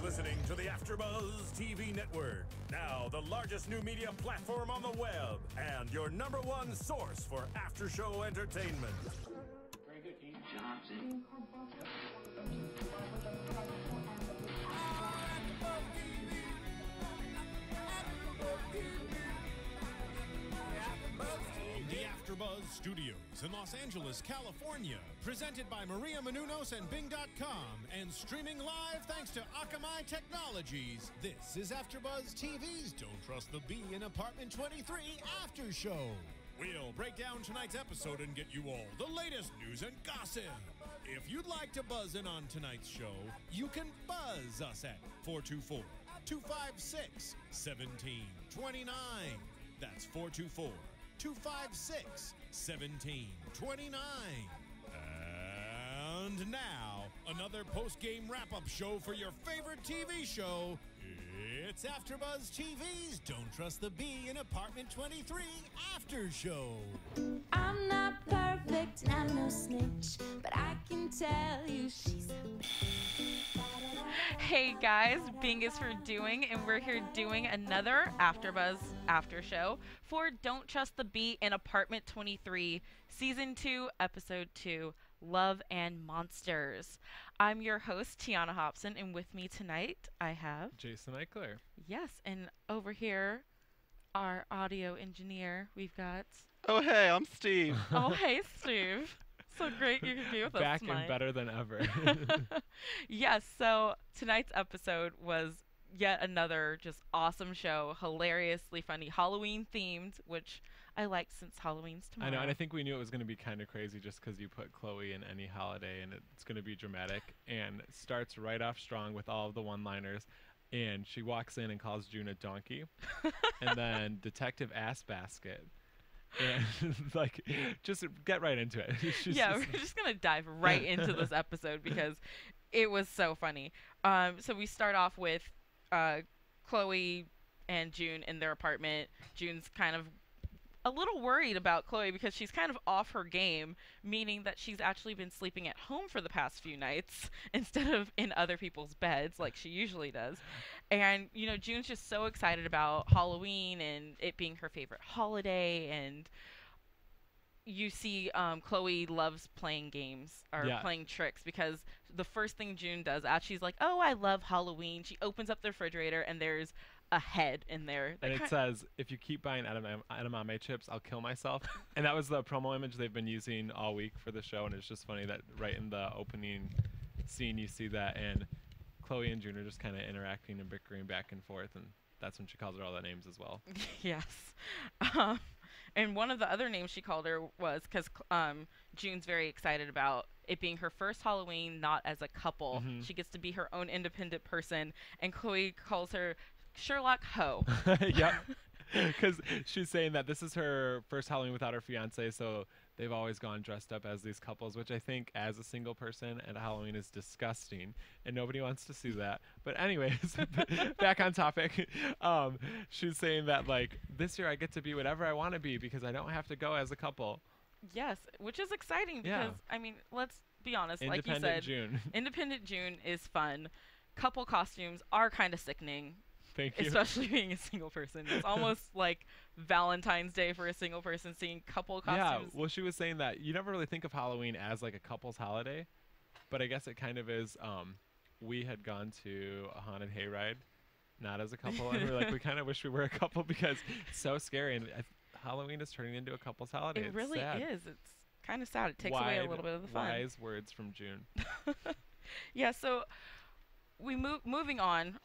listening to the AFTERBUZZ TV network. Now, the largest new media platform on the web and your #1 source for after-show entertainment. Very good, Dean Johnson. The AFTERBUZZ Studios in Los Angeles, California, presented by Maria Menounos and Bing.com, and streaming live thanks to Akamai Technologies. This is AFTERBUZZ TV's Don't Trust the Bee in Apartment 23 After Show. We'll break down tonight's episode and get you all the latest news and gossip. If you'd like to buzz in on tonight's show, you can buzz us at 424-256-1729. That's 424-256-1729. And now, another post-game wrap-up show for your favorite TV show. It's AFTERBUZZ TV's Don't Trust the Bee in Apartment 23 After Show. I'm not perfect and I'm no snitch, but I can tell you she's a bitch. Hey guys, Bing is for doing, and we're here doing another AFTERBUZZ after show for Don't Trust the Bee in Apartment 23, Season 2, Episode 2, Love and Monsters. I'm your host, Tiona Hobson, and with me tonight I have... Jason Ikeler. Yes, and over here, our audio engineer, we've got... Oh, hey, I'm Steve. Oh, hey, Steve. So great you could be with us tonight. Back and better than ever. Yes, so tonight's episode was yet another just awesome show, hilariously funny, Halloween themed, which I like since Halloween's tomorrow. I know, and I think we knew it was going to be kind of crazy just because you put Chloe in any holiday and it's going to be dramatic, and it starts right off strong with all of the one-liners. And she walks in and calls June a donkey, and then Detective Ass Basket. And like, just get right into it. Yeah, we're just gonna dive right into this episode because it was so funny. So we start off with Chloe and June in their apartment. June's kind of a little worried about Chloe because she's kind of off her game, meaning that she's actually been sleeping at home for the past few nights instead of in other people's beds like she usually does. And, you know, June's just so excited about Halloween and it being her favorite holiday. And you see Chloe loves playing games or playing tricks because the first thing June does, she's like, oh, I love Halloween. She opens up the refrigerator and there's a head in there. And it says, if you keep buying edamame chips, I'll kill myself. And that was the promo image they've been using all week for the show. And it's just funny that right in the opening scene, you see that. And Chloe and June are just kind of interacting and bickering back and forth. And that's when she calls her all the names as well. Yes. And one of the other names she called her was because June's very excited about it being her first Halloween, not as a couple. Mm-hmm. She gets to be her own independent person. And Chloe calls her Sherlock Ho. Yep. Because she's saying that this is her first Halloween without her fiance, so they've always gone dressed up as these couples, which I think as a single person at Halloween is disgusting, and nobody wants to see that. But anyways, back on topic. She's saying that, like, this year I get to be whatever I want to be because I don't have to go as a couple. Yes, which is exciting because, I mean, let's be honest. Independent like you said, June. Independent June is fun. Couple costumes are kind of sickening. Thank you. Especially being a single person. It's almost like Valentine's Day for a single person seeing couple costumes. Yeah, well, she was saying that you never really think of Halloween as like a couple's holiday, but I guess it kind of is. We had gone to a haunted hayride, not as a couple, and we're like, we kind of wish we were a couple because it's so scary, and Halloween is turning into a couple's holiday. It it's really sad. is. It's kind of sad. It takes away a little bit of the fun. Wise words from June. Yeah, so we moving on.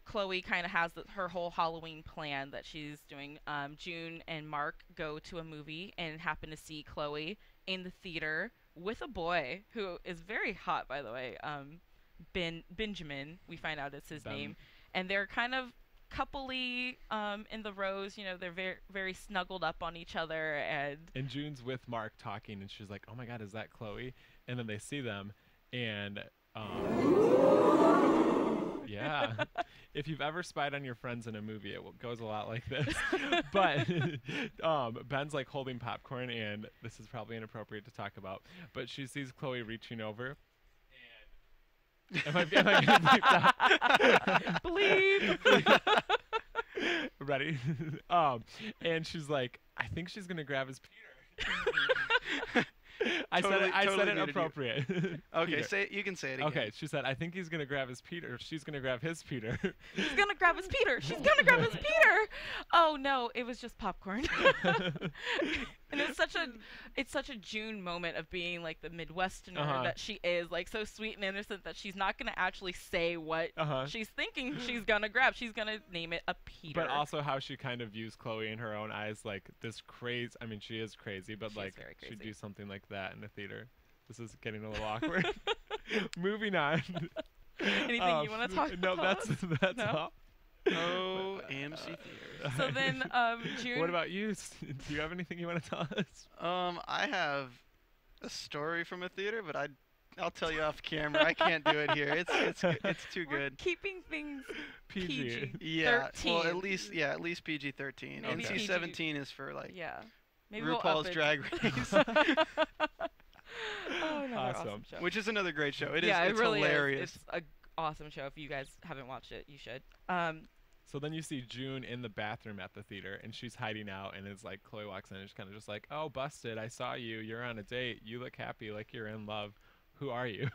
Chloe kind of has her whole Halloween plan that she's doing. June and Mark go to a movie and happen to see Chloe in the theater with a boy who is very hot, by the way. Benjamin, we find out is his name. And they're kind of coupley in the rows. You know, they're very, very snuggled up on each other. And June's with Mark talking, and she's like, oh my God, is that Chloe? And then they see them, and... yeah. If you've ever spied on your friends in a movie, it goes a lot like this. But Ben's like holding popcorn, and this is probably inappropriate to talk about, but she sees Chloe reaching over, and Am I getting bleeped out? Bleep. Ready? And she's like, I think she's gonna grab his Peter. I said it appropriate. Okay, say it. You can say it again. Okay, she said, I think he's gonna grab his Peter. She's gonna grab his Peter. He's gonna grab his Peter. She's gonna grab his Peter. Oh no, it was just popcorn. And it's such a June moment of being like the Midwesterner that she is, like so sweet and innocent that she's not gonna actually say what she's thinking she's gonna grab. She's gonna name it a Peter. But also how she kind of views Chloe in her own eyes, like this crazy. I mean, she is crazy, but She is like very crazy. she'd do something like that in the theater. This is getting a little awkward. Moving on. Anything you want to talk about? No, that's all. Oh, AMC Theater. So then, June. What about you? Do you have anything you want to tell us? I have a story from a theater, but I'll tell you off camera. I can't do it here. It's too We're good. keeping things PG. Yeah. 13. Well, at least PG-13. Maybe NC-17 is for like Maybe we'll RuPaul's up it. Drag Race, Oh, another awesome show. which is another great show. It's really hilarious. It's an awesome show. If you guys haven't watched it, you should. So then you see June in the bathroom at the theater, and she's hiding out, and it's like Chloe walks in, and she's kind of just like, oh, busted, I saw you. You're on a date. You look happy, like you're in love. Who are you?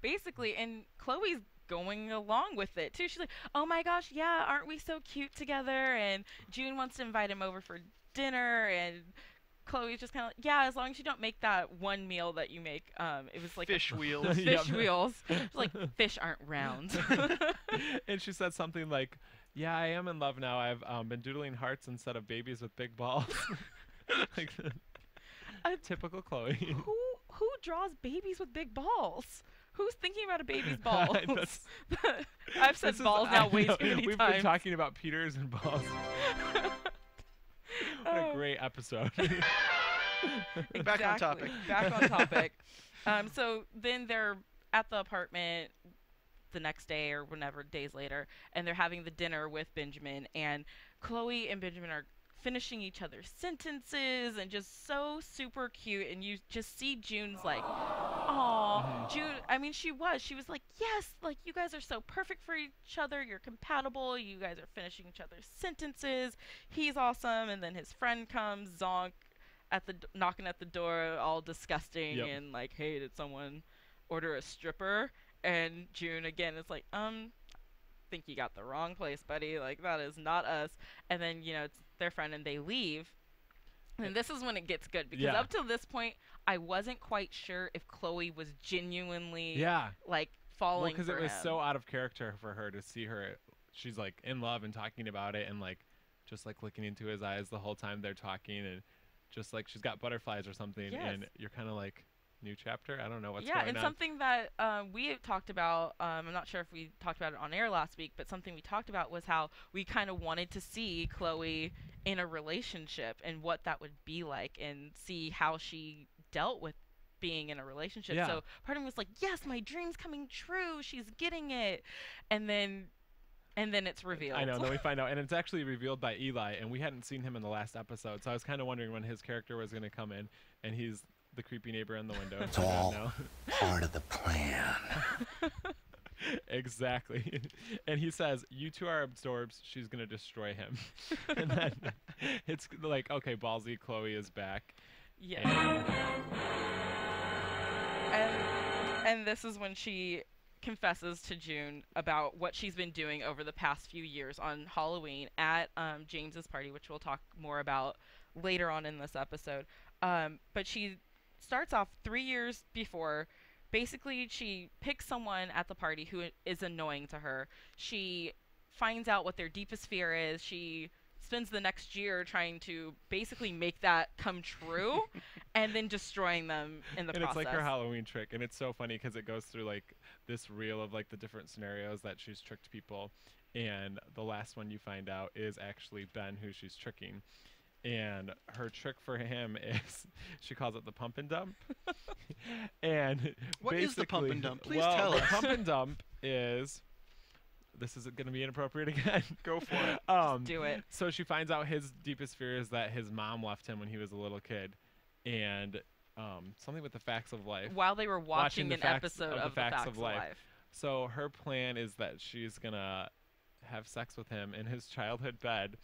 Basically, and Chloe's going along with it, too. She's like, oh, my gosh, yeah, aren't we so cute together? And June wants to invite him over for dinner, and Chloe's just kind of like, yeah, as long as you don't make that one meal that you make. It was like Fish wheels. Fish wheels. It's like, fish aren't round. And she said something like, yeah, I am in love now. I've been doodling hearts instead of babies with big balls. Like typical Chloe. Who draws babies with big balls? Who's thinking about a baby's balls? I've said balls now way too many We've times. been talking about Peters and balls. What a great episode. Exactly. Back on topic. Back on topic. So then they're at the apartment the next day or whenever, days later, and they're having the dinner with Benjamin, and Chloe and Benjamin are finishing each other's sentences and just so super cute, and you just see June's like, aw. June, I mean, she was like, yes, like you guys are so perfect for each other, you're compatible, you guys are finishing each other's sentences, he's awesome. And then his friend comes, Zonk, knocking at the door, all disgusting, and like, hey, did someone order a stripper? And June again is like, think you got the wrong place, buddy. Like, that is not us. And then, it's their friend, and they leave. And this is when it gets good, because up till this point, I wasn't quite sure if Chloe was genuinely like falling for him. Because it was so out of character for her to see her. She's like in love and talking about it, and like just like looking into his eyes the whole time they're talking, and just like she's got butterflies or something, and you're kind of like, new chapter? I don't know what's going on. Yeah, and something that we have talked about, I'm not sure if we talked about it on air last week, but something we talked about was how we kind of wanted to see Chloe in a relationship and what that would be like, and see how she dealt with being in a relationship. So part of me was like, yes, my dream's coming true. She's getting it. And then it's revealed. I know, then we find out, and it's actually revealed by Eli, and we hadn't seen him in the last episode, so I was kind of wondering when his character was going to come in, and he's the creepy neighbor in the window. It's all part of the plan. Exactly. And he says, you two are absorbs, she's going to destroy him. And then it's like, okay, ballsy, Chloe is back. Yeah. And this is when she confesses to June about what she's been doing over the past few years on Halloween at James's party, which we'll talk more about later on in this episode. But she starts off 3 years before. Basically, she picks someone at the party who is annoying to her. She finds out what their deepest fear is. She spends the next year trying to basically make that come true and then destroying them in the process. And it's like her Halloween trick. And it's so funny because it goes through like this reel of like the different scenarios that she's tricked people. And the last one you find out is actually Ben, who she's tricking. And her trick for him is, she calls it the pump and dump. And what is the pump and dump? Please tell us. The pump and dump is, this is going to be inappropriate again. Go for it. Just do it. So she finds out his deepest fear is that his mom left him when he was a little kid. And something with the facts of life. While they were watching an episode of The Facts of Life. So her plan is that she's gonna have sex with him in his childhood bed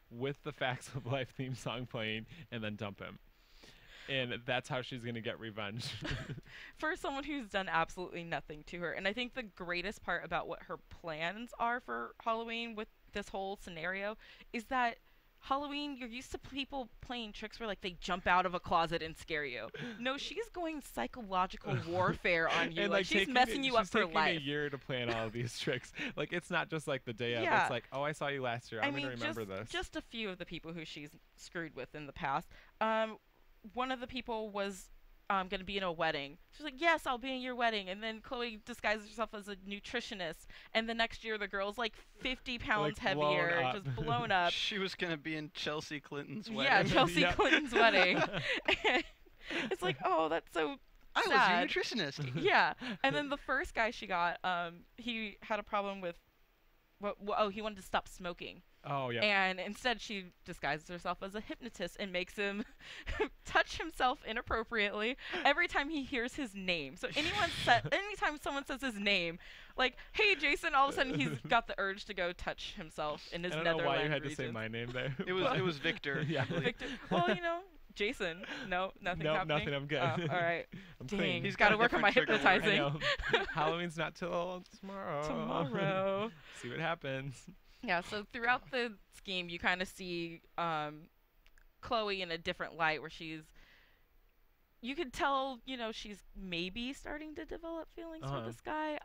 with the Facts of Life theme song playing and then dump him. And that's how she's going to get revenge. For someone who's done absolutely nothing to her. And I think the greatest part about what her plans are for Halloween with this whole scenario is that Halloween, you're used to people playing tricks where, like, they jump out of a closet and scare you. No, she's going psychological warfare on you. And, like she's messing you up for life. She's taking a year to plan all of these tricks. Like, it's not just like the day of. Yeah. It's like, oh, I saw you last year. I'm going to remember this. Just a few of the people who she's screwed with in the past. One of the people was going to be in a wedding. She's like, yes, I'll be in your wedding. And then Chloe disguises herself as a nutritionist. And the next year, the girl's like 50 pounds heavier, just blown up. She was going to be in Chelsea Clinton's wedding. Yeah, Chelsea Clinton's wedding. It's like, oh, that's so I sad. was your nutritionist. Yeah. And then the first guy she got, he had a problem with, he wanted to stop smoking. Oh, yeah. And instead she disguises herself as a hypnotist and makes him touch himself inappropriately every time he hears his name. So anytime someone says his name, like, hey, Jason, all of a sudden he's got the urge to go touch himself in his netherland I don't know why you had regions. to say my name there. It was Victor. Yeah. Victor. Well, Jason. No, nothing happening. Nothing. I'm good. Oh, all right. I'm Dang. clean. He's got to work on my hypnotizing. I know. Halloween's not till tomorrow. Tomorrow. See what happens. Yeah, so throughout the scheme, you kind of see Chloe in a different light where you could tell, she's maybe starting to develop feelings for this guy.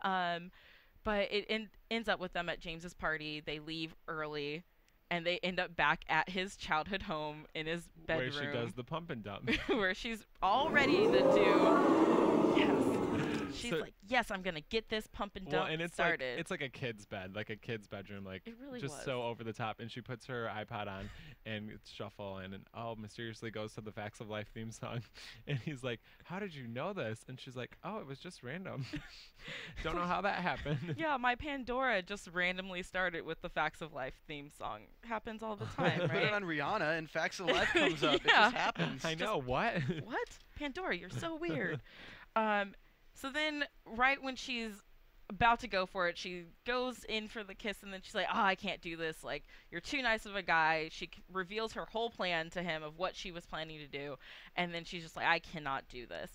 But it ends up with them at James's party. They leave early, and they end up back at his childhood home in his bedroom. Where she does the pump and dump. Where she's all ready to do, yes. She's like, yes, I'm going to get this pump and dump started. It's like a kid's bed, like a kid's bedroom, like it really just was. So over the top. And she puts her iPod on and shuffle and mysteriously goes to the Facts of Life theme song. And he's like, how did you know this? And she's like, oh, it was just random. Don't know how that happened. Yeah, my Pandora just randomly started with the Facts of Life theme song. Happens all the time, right? Put it on Rihanna and Facts of Life comes up. Yeah. It just happens. I know, what? What? Pandora, you're so weird. So then, right when she's about to go for it, she goes in for the kiss, and then she's like, oh, I can't do this. Like, you're too nice of a guy. She reveals her whole plan to him of what she was planning to do, and then she's just like, I cannot do this.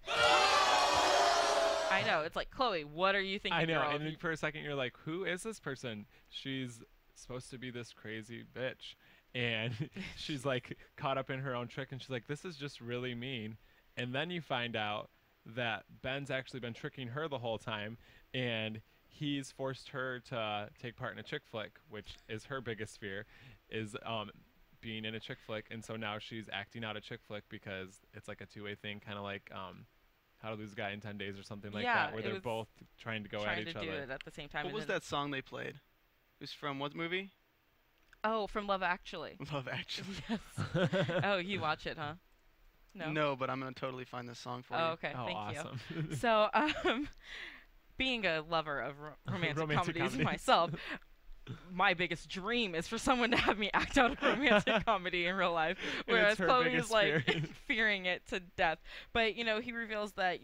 I know. It's like, Chloe, what are you thinking? I know, girl? and then for a second you're like, who is this person? She's supposed to be this crazy bitch. And she's like caught up in her own trick, and she's like, this is just really mean. And then you find out that Ben's actually been tricking her the whole time, and he's forced her to take part in a chick flick, which is her biggest fear, is being in a chick flick. And so now she's acting out a chick flick because it's like a two-way thing, kind of like How to Lose a Guy in 10 Days or something like that, where they're both trying to go at each other. Trying to do it at the same time. What was that song they played? It was from what movie? Oh, from Love Actually. Love Actually. Yes. Oh, you watch it, huh? No, but I'm going to totally find this song for you. Oh, okay. Thank awesome. you. So, being a lover of romantic comedies myself, my biggest dream is for someone to have me act out a romantic comedy in real life, whereas Chloe is like fearing it to death. But, he reveals that,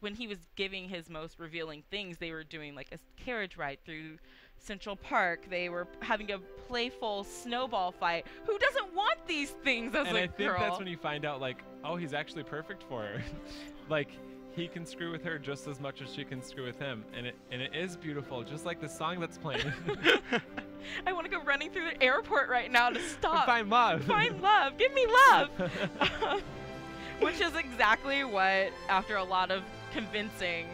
when he was giving his most revealing things, they were doing like a carriage ride through Central Park. They were having a playful snowball fight. Who doesn't want these things as a girl? And I think that's when you find out, like, oh, he's actually perfect for her. Like, he can screw with her just as much as she can screw with him, and it is beautiful, just like the song that's playing. I want to go running through the airport right now to stop. Find love. Find love. Give me love. Which is exactly what, after a lot of convincing,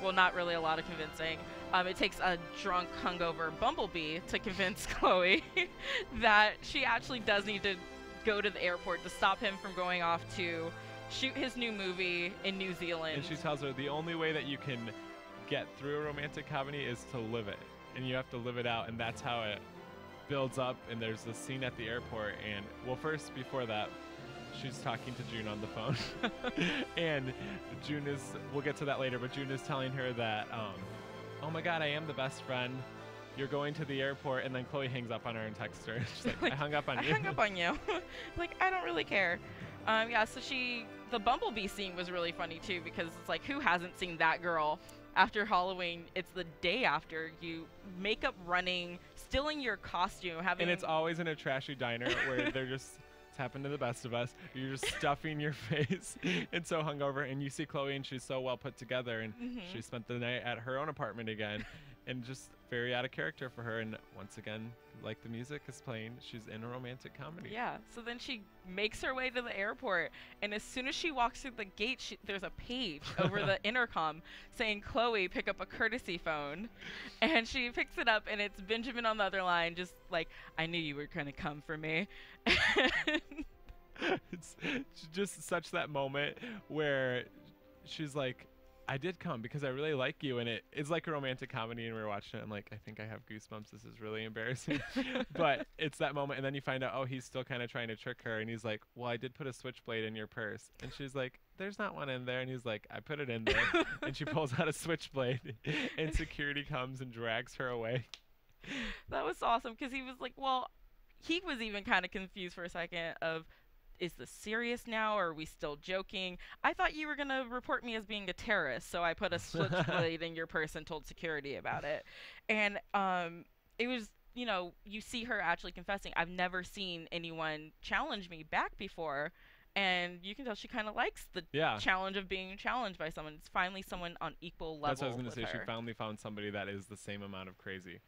well, not really a lot of convincing, it takes a drunk, hungover Bumblebee to convince Chloe that she actually does need to go to the airport to stop him from going off to shoot his new movie in New Zealand. And she tells her the only way that you can get through a romantic comedy is to live it. And you have to live it out, and that's how it builds up. And there's this scene at the airport, and, well, first, before that, she's talking to June on the phone. And June is, we'll get to that later, but June is telling her that, oh my God, I am the best friend. You're going to the airport. And then Chloe hangs up on her and texts her. She's like, I hung up on you. I hung up on you. Like, I don't really care. Yeah, so the Bumblebee scene was really funny too, because it's like, who hasn't seen that girl after Halloween, it's the day after, you makeup running, still in your costume, having. And it's always in a trashy diner where they're just. It's happened to the best of us. You're just stuffing your face and so hungover, and you see Chloe, and she's so well put together, and she spent the night at her own apartment again, and just very out of character for her. And once again, like the music is playing, she's in a romantic comedy. Yeah. So then she makes her way to the airport, and as soon as she walks through the gate, there's a page over the intercom saying, "Chloe, pick up a courtesy phone," and she picks it up, and it's Benjamin on the other line, just like, "I knew you were gonna come for me." It's just such that moment where she's like, I did come because I really like you, and it's like a romantic comedy, and we were watching it, and like, I think I have goosebumps. This is really embarrassing. But it's that moment, and then you find out, oh, he's still kind of trying to trick her, and he's like, well, I did put a switchblade in your purse, and she's like, there's not one in there, and he's like, I put it in there, and she pulls out a switchblade, and security comes and drags her away. That was awesome, because he was like, well, he was even kind of confused for a second of, is this serious now, or are we still joking? I thought you were going to report me as being a terrorist, so I put a switchblade in your purse and told security about it. And it was, you know, you see her actually confessing. I've never seen anyone challenge me back before, and you can tell she kind of likes the challenge of being challenged by someone. It's finally someone on equal level. That's what I was going to say. Her. She finally found somebody that is the same amount of crazy.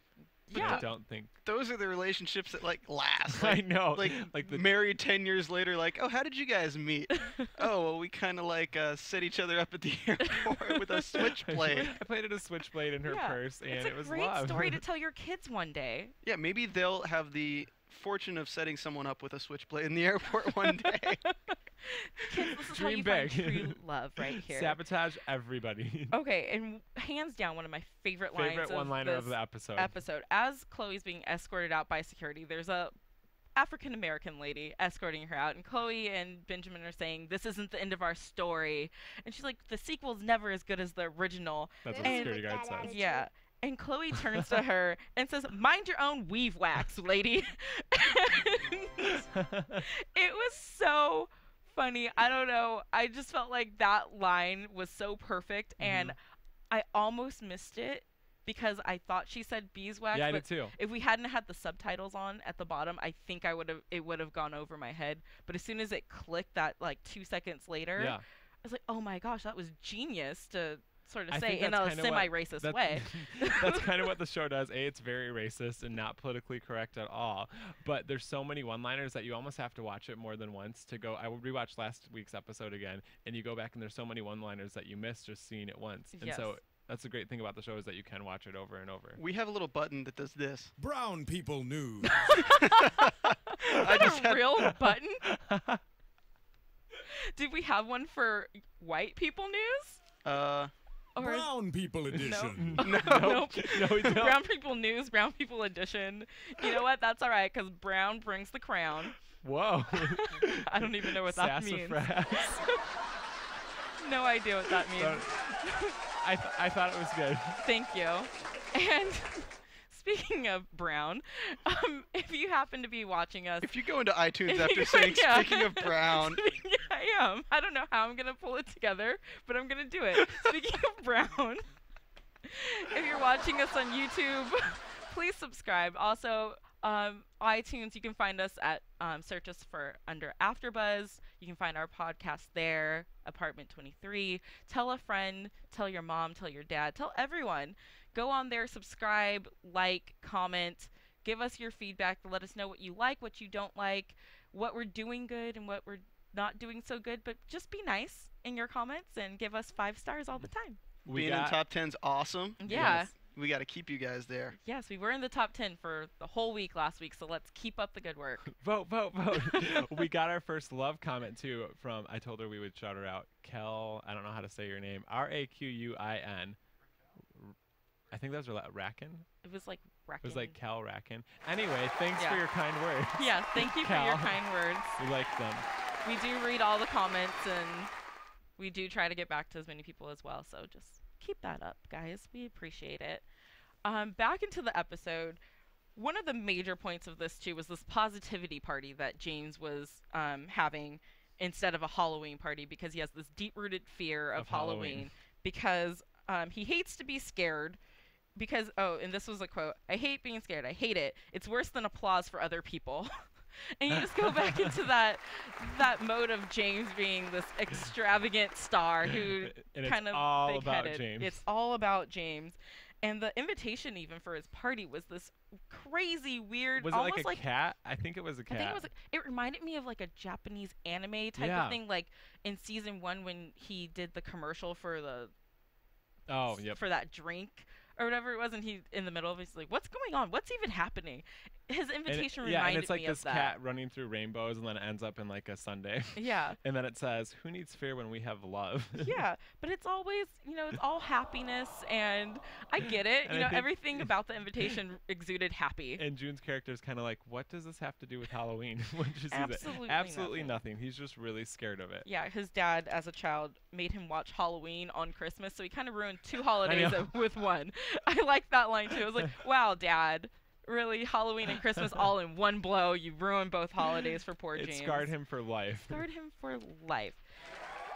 Yeah. I don't think those are the relationships that like last. I know. Like married 10 years later, like, oh, how did you guys meet? Oh, well, we kind of like set each other up at the airport with a switchblade. I played a switchblade in her purse, and it was love. It's a great story to tell your kids one day. Yeah, maybe they'll have the fortune of setting someone up with a switchblade in the airport one day. Kids, this is how you find true love right here. Sabotage everybody. Okay, and hands down, one of my favorite lines one-liner of the episode. As Chloe's being escorted out by security, there's a African-American lady escorting her out, and Chloe and Benjamin are saying, this isn't the end of our story. And she's like, the sequel's never as good as the original. That's what the security guard says. Yeah. And Chloe turns to her and says, mind your own weave wax, lady. It was so funny. I don't know. I just felt like that line was so perfect, and I almost missed it because I thought she said beeswax. Yeah, I did too. If we hadn't had the subtitles on at the bottom, I think it would have gone over my head. But as soon as it clicked, that like 2 seconds later, I was like, oh my gosh, that was genius to sort of say in a semi-racist way. That's kind of what the show does. It's very racist and not politically correct at all. But there's so many one-liners that you almost have to watch it more than once to go. I rewatched last week's episode again, and you go back, and there's so many one-liners that you miss just seeing it once. And so that's the great thing about the show, is that you can watch it over and over. We have a little button that does this. Brown people news. I just a real button? Did we have one for white people news? Brown people edition. No, we don't. Brown people news, brown people edition. You know what? That's all right, because brown brings the crown. Whoa. I don't even know what that means. Sassafras. No idea what that means. I thought it was good. Thank you. And speaking of brown, if you happen to be watching us, if you go into iTunes after saying speaking of brown, I am. I don't know how I'm gonna pull it together, but I'm gonna do it. Speaking of brown, if you're watching us on YouTube, please subscribe. Also, iTunes, you can find us at search us for under AfterBuzz. You can find our podcast there, Apartment 23. Tell a friend, tell your mom, tell your dad, tell everyone. Go on there, subscribe, like, comment, give us your feedback, let us know what you like, what you don't like, what we're doing good and what we're not doing so good. But just be nice in your comments and give us 5 stars all the time. Being in top 10's awesome. Yeah. Yes. We got to keep you guys there. Yes, we were in the top 10 for the whole week last week, so let's keep up the good work. Vote, vote, vote. We got our first love comment, too, from, I told her we would shout her out, Kel, I don't know how to say your name, Raquin. I think those are Racken? It was like Racken. It was like Cal Racken. Anyway, thanks for your kind words. Yeah, thank you for your kind words. We like them. We do read all the comments, and we do try to get back to as many people as well, so just keep that up, guys. We appreciate it. Back into the episode, one of the major points of this, too, was this positivity party that James was having instead of a Halloween party, because he has this deep-rooted fear of Halloween. Because he hates to be scared because, and this was a quote, "I hate being scared. I hate it. It's worse than applause for other people." And you just go back into that mode of James being this extravagant star who kind of all big-headed. about James. It's all about James. And the invitation even for his party was this crazy, weird, Was it almost like a cat? I think it was a cat. I think it was. It reminded me of like a Japanese anime type of thing, like in season 1 when he did the commercial for the for that drink or whatever it was, and he in the middle of he's like, "What's going on? What's even happening?" His invitation reminded me of that. Yeah, and it's like this cat running through rainbows, and then it ends up in like a sundae. Yeah. And then it says, "Who needs fear when we have love?" Yeah, but it's always, it's all happiness, and I get it. And Everything about the invitation exuded happy. And June's character is kind of like, what does this have to do with Halloween? When she sees Absolutely it? Absolutely nothing. He's just really scared of it. Yeah, his dad, as a child, made him watch Halloween on Christmas, so he kind of ruined 2 holidays with one. I like that line, too. I was like, wow, Dad. Really, Halloween and Christmas all in one blow. You ruined both holidays for poor James. It scarred him for life. Scarred him for life.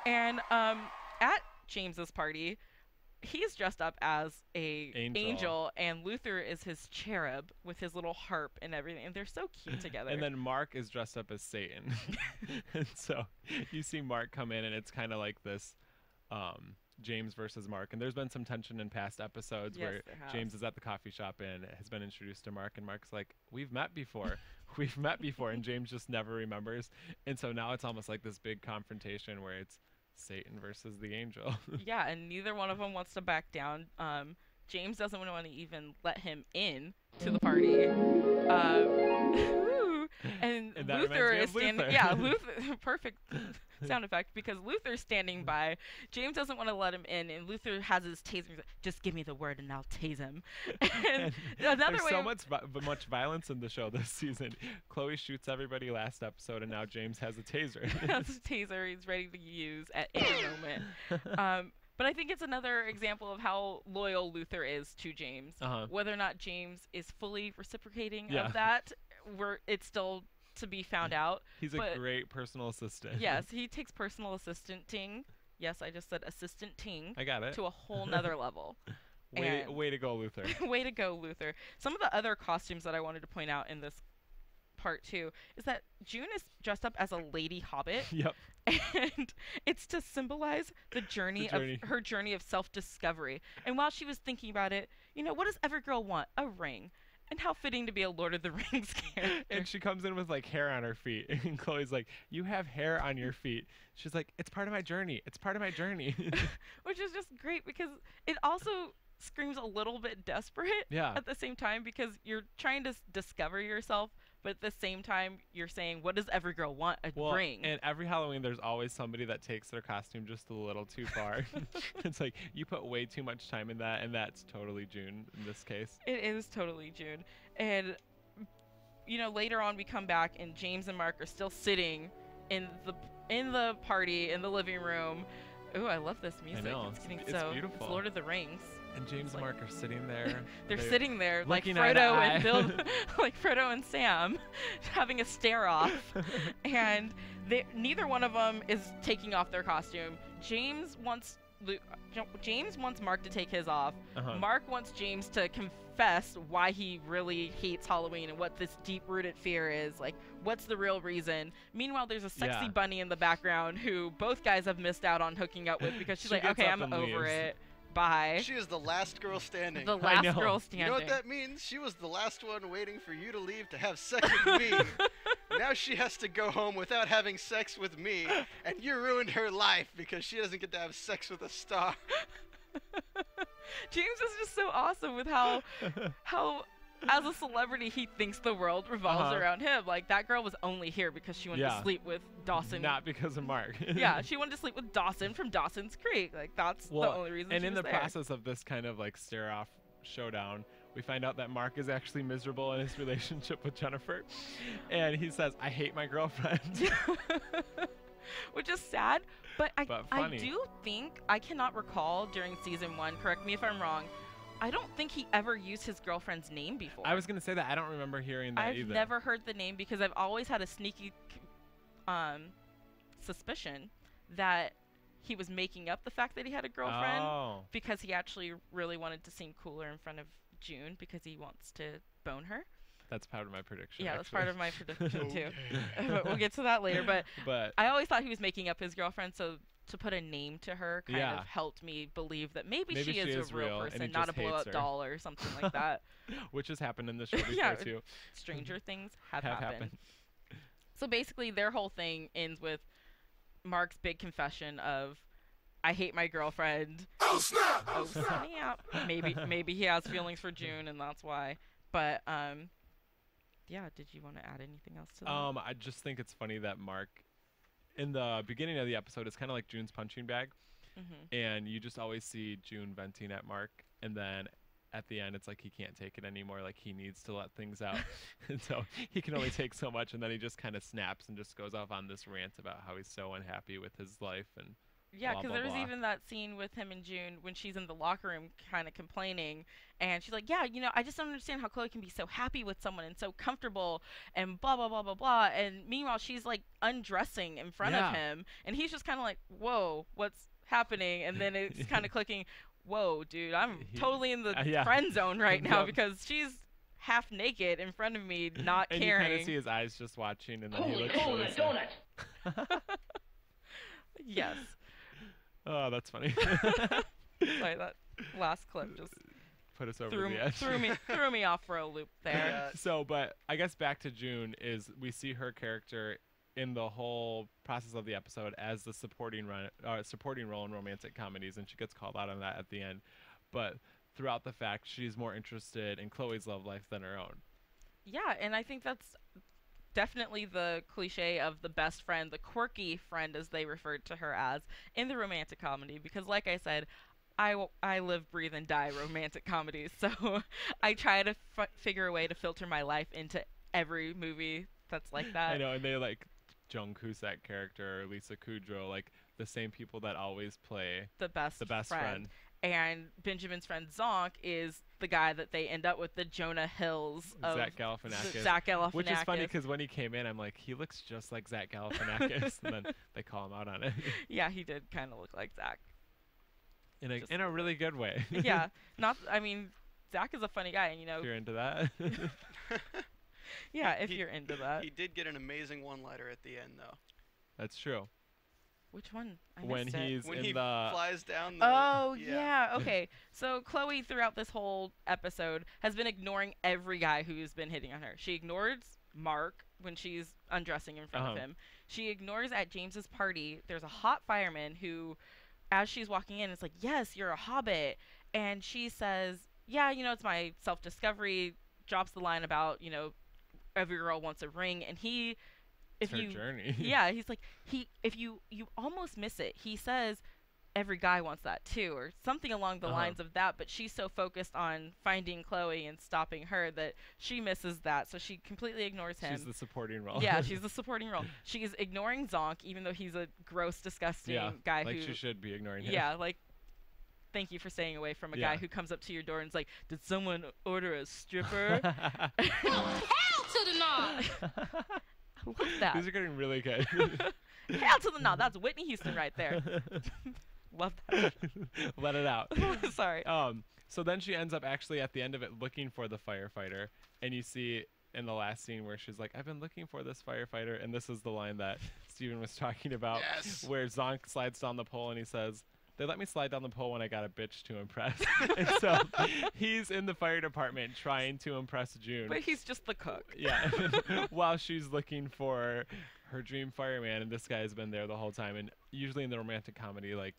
And at James's party, he's dressed up as a angel, and Luther is his cherub with his little harp and everything. And they're so cute together. And then Mark is dressed up as Satan. And so you see Mark come in, and it's kind of like this James versus Mark. And there's been some tension in past episodes where James is at the coffee shop and has been introduced to Mark, and Mark's like, "We've met before." We've met before, and James just never remembers. And so now it's almost like this big confrontation where it's Satan versus the angel. Yeah, and neither one of them wants to back down. James doesn't want to even let him in to the party. And Luther is standing. Yeah, Luther. Perfect sound effect, because Luther's standing by. James doesn't want to let him in, and Luther has his taser. He's like, "Just give me the word, and I'll tase him." And another There's way. So much violence in the show this season. Chloe shoots everybody last episode, and now James has a taser. He has a taser. He's ready to use at any moment. But I think it's another example of how loyal Luther is to James. Whether or not James is fully reciprocating of that, it's still to be found out. He's a great personal assistant. Yes, he takes personal assistant-ting. Yes, I just said assistant-ting. I got it. To a whole nother level. Way to go, Luther. Way to go, Luther. Some of the other costumes that I wanted to point out in this part too is that June is dressed up as a lady hobbit. Yep. And it's to symbolize the journey of her journey of self-discovery. And while she was thinking about it, what does every girl want? A ring. And how fitting to be a Lord of the Rings character. And she comes in with like hair on her feet. And Chloe's like, "You have hair on your feet." She's like, "It's part of my journey. It's part of my journey." Which is just great, because it also screams a little bit desperate at the same time, because you're trying to discover yourself, but at the same time you're saying, what does every girl want? A ring. And every Halloween there's always somebody that takes their costume just a little too far. It's like you put way too much time in that, and that's totally June in this case. It is totally June. And later on we come back, and James and Mark are still sitting in the party in the living room. Ooh, I love this music. I know. It's beautiful. It's Lord of the Rings. And James and Mark are sitting there. They're sitting there like Frodo and Bill, like Frodo and Sam, having a stare off, and neither one of them is taking off their costume. James wants Mark to take his off. Mark wants James to confess why he really hates Halloween and what this deep-rooted fear is. Like, what's the real reason? Meanwhile, there's a sexy bunny in the background who both guys have missed out on hooking up with, because she's like, "Okay, I'm over it. Bye." She is the last girl standing. The last girl standing. You know what that means? She was the last one waiting for you to leave to have sex with me. Now she has to go home without having sex with me, and you ruined her life because she doesn't get to have sex with a star. James is just so awesome with how as a celebrity he thinks the world revolves around him. Like, that girl was only here because she wanted to sleep with Dawson. Not because of Mark. Yeah, she wanted to sleep with Dawson from Dawson's Creek. Like, that's the only reason and she in was the there. process of this kind of like stare off showdown, we find out that Mark is actually miserable in his relationship with Jennifer, and he says, "I hate my girlfriend." Which is sad, but I funny. do think, I cannot recall during season 1, correct me if I'm wrong, I don't think he ever used his girlfriend's name before. I was going to say that. I don't remember hearing that either. I've never heard the name, because I've always had a sneaky suspicion that he was making up the fact that he had a girlfriend Oh. because he actually really wanted to seem cooler in front of June because he wants to bone her. That's part of my prediction. Yeah, that's part of my prediction too. Okay. But we'll get to that later. But I I always thought he was making up his girlfriend, so to put a name to her kind Yeah. of helped me believe that maybe Maybe she is a real and he person, not a just hates blow-up her. doll or something like that. which has happened in the show before Yeah, too. Stranger things have Have happened. happened. So basically, their whole thing ends with Mark's big confession of, "I hate my girlfriend." Oh, snap! Oh snap! Maybe he has feelings for June, and that's why. But yeah. Did you want to add anything else to that? I just think it's funny that Mark, in the beginning of the episode, it's kind of like June's punching bag, and you just always see June venting at Mark, and then at the end, it's like he can't take it anymore. Like he needs to let things out, and so he can only take so much, and then he just kind of snaps and just goes off on this rant about how he's so unhappy with his life and. Yeah, blah, because blah, there was blah. even that scene with him and June when she's in the locker room kind of complaining. And she's like, yeah, I just don't understand how Chloe can be so happy with someone and so comfortable and blah, blah, blah, blah, blah. And meanwhile, she's like undressing in front of him. And he's just kind of like, whoa, what's happening? And then it's kind of clicking, whoa, dude, I'm totally in the friend zone right now because she's half naked in front of me, not and caring. you kind of see his eyes just watching, and then he Holy looks cow, really a sad. donut! Yes. Oh, that's funny. Sorry, that last clip just Put us over threw the edge. threw me off for a loop there. So, but I guess back to June is we see her character in the whole process of the episode as the supporting role in romantic comedies, and she gets called out on that at the end. But throughout the fact, she's more interested in Chloe's love life than her own. Yeah, and I think that's definitely the cliche of the best friend, the quirky friend as they referred to her as in the romantic comedy, because like I said, I live, breathe, and die romantic comedies, so I try to figure a way to filter my life into every movie that's like that. I know, and they like Joan Cusack character or Lisa Kudrow, like the same people that always play the best friend. And Benjamin's friend Zonk is the guy that they end up with, the Jonah Hills of Zach Galifianakis. Zach Galifianakis. Which is funny because when he came in, I'm like, he looks just like Zach Galifianakis, and then they call him out on it. Yeah, he did kind of look like Zach. In a really good way. Yeah, Zach is a funny guy, and If you're into that. Yeah, if you're into that. He did get an amazing one-liner at the end, though. That's true. Which one? I When missed it. he's When in he the flies down the... Oh, yeah. Okay. So Chloe, throughout this whole episode, has been ignoring every guy who's been hitting on her. She ignores Mark when she's undressing in front of him. She ignores at James's party. There's a hot fireman who, as she's walking in, is like, yes, you're a hobbit. And she says, yeah, it's my self-discovery. Drops the line about, every girl wants a ring. And he... It's her journey. Yeah, he's like, if you almost miss it. He says every guy wants that too, or something along the lines of that, but she's so focused on finding Chloe and stopping her that she misses that, so she completely ignores him. She's the supporting role. Yeah, she's the supporting role. She's ignoring Zonk, even though he's a gross, disgusting guy like who... she should be ignoring him. Yeah, like, thank you for staying away from a guy who comes up to your door and is like, did someone order a stripper? Hell to the no! I love that. These are getting really good. Hell to the no! That's Whitney Houston right there. Love that. Let it out. Sorry. So then she ends up actually at the end of it looking for the firefighter, and you see in the last scene where she's like, I've been looking for this firefighter, and this is the line that Steven was talking about, where Zonk slides down the pole and he says, they let me slide down the pole when I got a bitch to impress. And so he's in the fire department trying to impress June. But he's just the cook. Yeah. While she's looking for her dream fireman, and this guy has been there the whole time. And usually in the romantic comedy, like,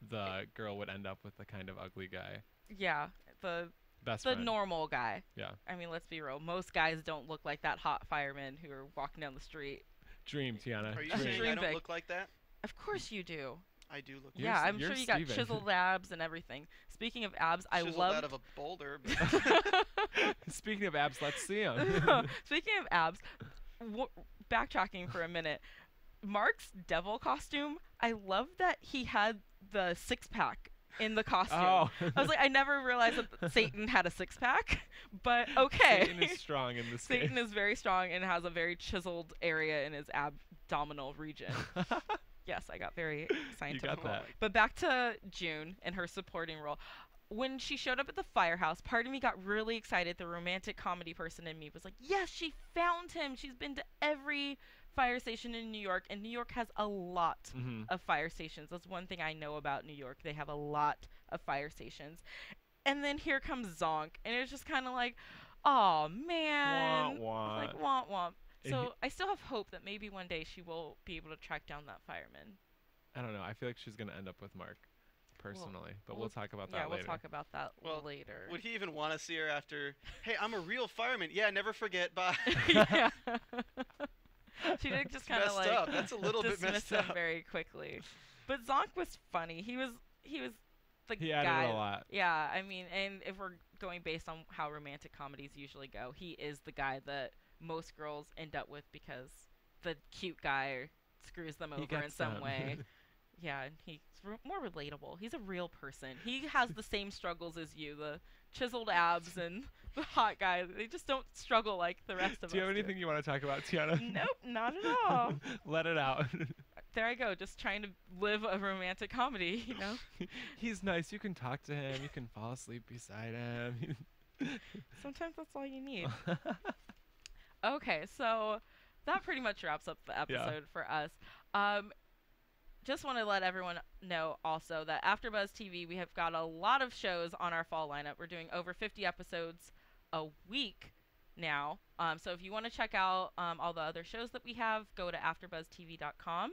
the girl would end up with the kind of ugly guy. Yeah. The friend. normal guy. Yeah. I mean, let's be real. Most guys don't look like that hot fireman who are walking down the street. Dream, Tiona. Are you Dream. saying I don't look like that? Of course you do. I do look Yeah, I'm sure you got chiseled abs and everything. Speaking of abs, I love out of a boulder. Speaking of abs, let's see them. Speaking of abs, backtracking for a minute, Mark's devil costume, I love that he had the six-pack in the costume. Oh. I was like, I never realized that Satan had a six-pack, but okay. Satan is strong in this Satan case. is very strong and has a very chiseled area in his abdominal region. Yes, I got very scientific. You got that. But back to June and her supporting role. When she showed up at the firehouse, part of me got really excited. The romantic comedy person in me was like, yes, she found him. She's been to every fire station in New York, and New York has a lot of fire stations. That's one thing I know about New York. They have a lot of fire stations. And then here comes Zonk, and it was just kind of like, oh man, Womp womp. like womp womp. So I still have hope that maybe one day she will be able to track down that fireman. I don't know. I feel like she's gonna end up with Mark, personally. But we'll talk about that later. Yeah, we'll talk about that later. Would he even want to see her after? Hey, I'm a real fireman. Yeah, never forget. Bye. Yeah. She did just kind of messed like up. That's a little bit dismiss messed him up. very quickly. But Zonk was funny. He was the He guy. added a lot. Yeah, I mean, and if we're going based on how romantic comedies usually go, he is the guy that most girls end up with because the cute guy screws them over in some way. Yeah, and he's more relatable. He's a real person. He has the same struggles as you, the chiseled abs and the hot guy. They just don't struggle like the rest of us. Do you have anything you want to talk about, Tiona? Nope, not at all. Let it out. There I go, just trying to live a romantic comedy, you know? He's nice. You can talk to him. You can fall asleep beside him. Sometimes that's all you need. Okay, so that pretty much wraps up the episode for us. Just want to let everyone know also that AfterBuzz TV, we have got a lot of shows on our fall lineup. We're doing over 50 episodes a week now. So if you want to check out all the other shows that we have, go to AfterBuzzTV.com.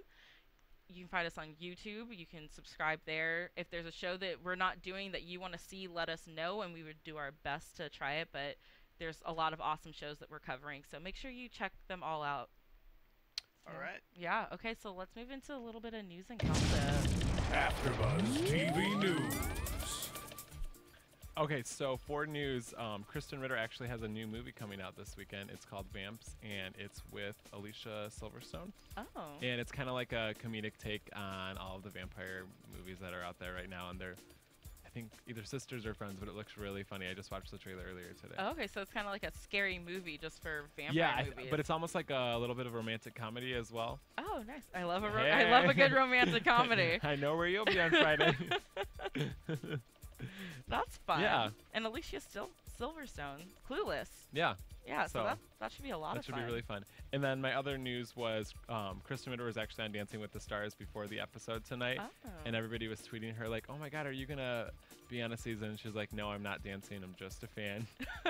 You can find us on YouTube. You can subscribe there. If there's a show that we're not doing that you want to see, let us know, and we would do our best to try it. But there's a lot of awesome shows that we're covering, so make sure you check them all out. All right. Yeah, okay, so let's move into a little bit of news and gossip. AfterBuzz TV News. Okay, so for news, Kristen Ritter actually has a new movie coming out this weekend. It's called Vamps, and it's with Alicia Silverstone. Oh. And it's kind of like a comedic take on all of the vampire movies that are out there right now. And they're, I think, either sisters or friends, but it looks really funny. I just watched the trailer earlier today. Oh, okay, so it's kind of like a scary movie just for vampire movies. But it's almost like a little bit of romantic comedy as well. Oh, nice. I love I love a good romantic comedy. I know where you'll be on Friday. That's fun. Yeah. And Alicia Silverstone, Clueless. Yeah. Yeah, so that should be a lot of fun. That should be really fun. And then my other news was Kristen Ritter was actually on Dancing with the Stars before the episode tonight. Oh. And everybody was tweeting her like, oh my God, are you going to be on a season? And she's like, no, I'm not dancing. I'm just a fan.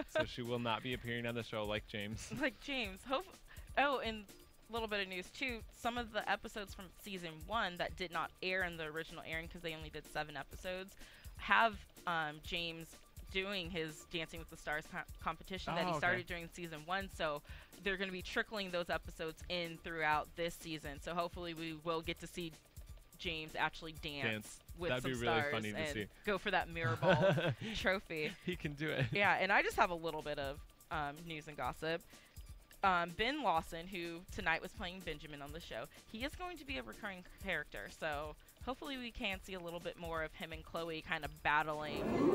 So she will not be appearing on the show like James. Like James. Oh, and a little bit of news too. Some of the episodes from season 1 that did not air in the original airing because they only did 7 episodes have James doing his Dancing with the Stars competition that he started during season 1, so they're going to be trickling those episodes in throughout this season. So hopefully we will get to see James actually dance with That'd some be really stars funny to and see. go for that mirror ball trophy. He can do it. Yeah, and I just have a little bit of news and gossip. Ben Lawson, who tonight was playing Benjamin on the show, he is going to be a recurring character, so hopefully we can see a little bit more of him and Chloe kind of battling.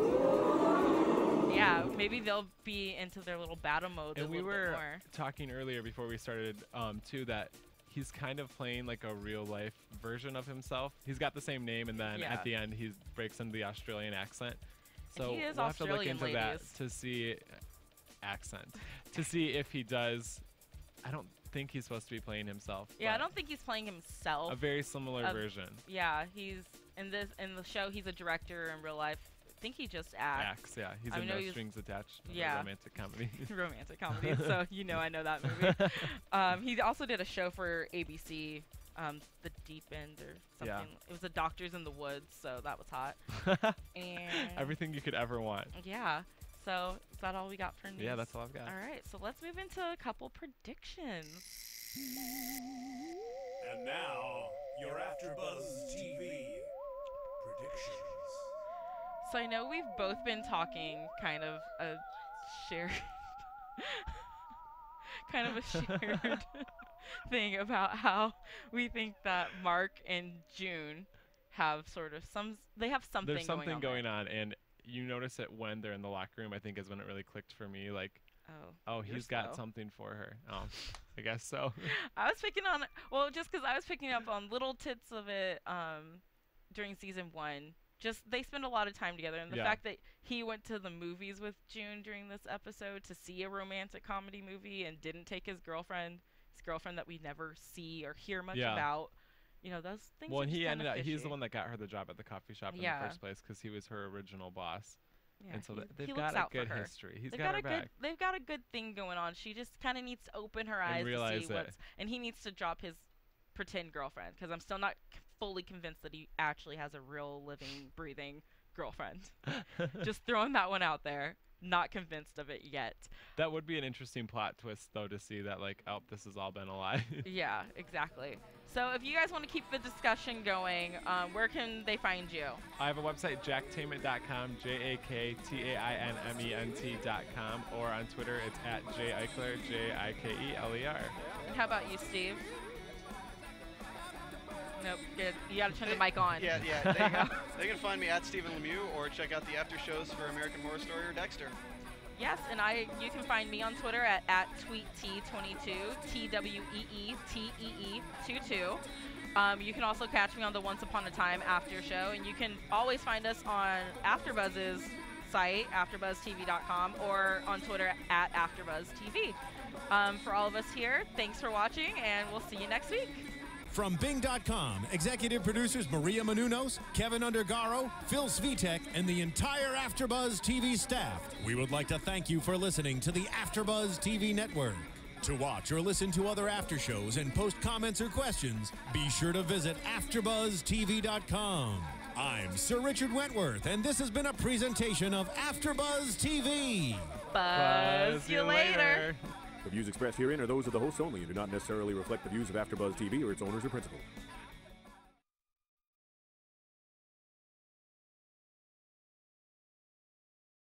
Yeah, maybe they'll be into their little battle mode a little bit more. And we were talking earlier before we started, too, that he's kind of playing like a real-life version of himself. He's got the same name, and then at the end he breaks into the Australian accent. So he is we'll have to look Australian, into that to see to see if he does. I don't think he's supposed to be playing himself. Yeah, I don't think he's playing himself. A very similar version. Yeah, he's in the show. He's a director in real life. I think he just acts. Yeah. He's in No Strings Attached. Romantic comedy. Romantic comedy. So I know that movie. He also did a show for ABC, The Deep End or something. Yeah. It was The Doctors in the Woods, so that was hot. And everything you could ever want. Yeah. So is that all we got for news? Yeah, that's all I've got. All right, so let's move into a couple predictions. And now, your AfterBuzz TV predictions. So I know we've both been talking kind of a shared thing about how we think that Mark and June have sort of something There's something going on. And you notice it when they're in the locker room, I think is when it really clicked for me. Like, Oh, you're he's got slow. something for her. Oh, I guess so. I was picking on, well, just because I was picking up on little tits of it during season 1. Just they spend a lot of time together, and the fact that he went to the movies with June during this episode to see a romantic comedy movie and didn't take his girlfriend that we never see or hear much about. You know, those things. Well, are and just he ended up. fishy. He's the one that got her the job at the coffee shop in the first place because he was her original boss. Yeah, and so he they've looks got a out for good her. history. He's They've got her a back. good. They've got a good thing going on. She just kind of needs to open her eyes to see what's. And he needs to drop his pretend girlfriend because I'm still not fully convinced that he actually has a real living, breathing girlfriend. Just throwing that one out there. Not convinced of it yet. That would be an interesting plot twist, though, to see that, like, oh, this has all been a lie. Yeah, exactly. So if you guys want to keep the discussion going, where can they find you? I have a website, jacktainment.com, JAKTAINMENT.com, or on Twitter, it's at JIkeler, JIKELER. And how about you, Steve? Nope, good. You gotta turn the mic on. Yeah. They can find me at Stephen Lemieux or check out the after shows for American Horror Story or Dexter. Yes, and you can find me on Twitter at TweetT22, TWEETEE22. You can also catch me on the Once Upon a Time after show, and you can always find us on AfterBuzz's site, AfterBuzzTV.com, or on Twitter at AfterBuzzTV. For all of us here, thanks for watching, and we'll see you next week. From Bing.com, executive producers Maria Menounos, Kevin Undergaro, Phil Svitek, and the entire AfterBuzz TV staff, we would like to thank you for listening to the AfterBuzz TV network. To watch or listen to other after shows and post comments or questions, be sure to visit AfterBuzzTV.com. I'm Sir Richard Wentworth, and this has been a presentation of AfterBuzz TV. Buzz you later. The views expressed herein are those of the hosts only and do not necessarily reflect the views of AfterBuzz TV or its owners or principals.